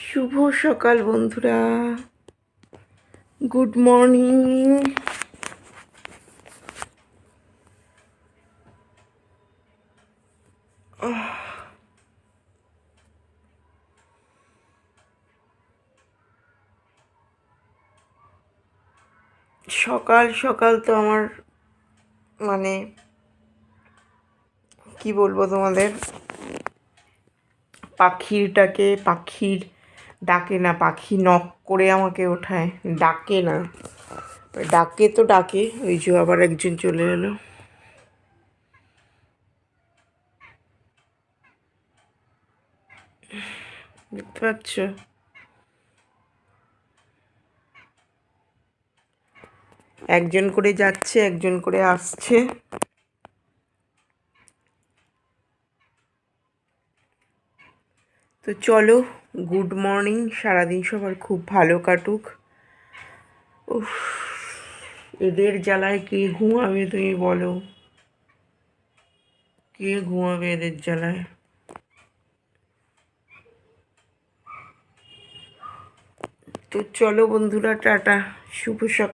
শুভ সকাল বন্ধুরা, good morning. সকাল সকাল তো আমার মানে কি বলবো তোমাদের, পাখির ডাকে না, পাখি নক করে আমাকে ওঠায়, ডাকে না, ডাকে তো ডাকে। ওই যে আবার একজন চলে এলো, দেখতে পাচ্ছ? একজন করে যাচ্ছে, একজন করে আসছে। তো চলো, গুড মর্নিং। সারাদিন সবার খুব ভালো কাটুক। উফ, এদের জ্বালায় কে ঘুমাবে তুমি বলো? কে ঘুমাবে এদের জ্বালায়? তো চলো বন্ধুরা, টাটা, শুভ সকাল।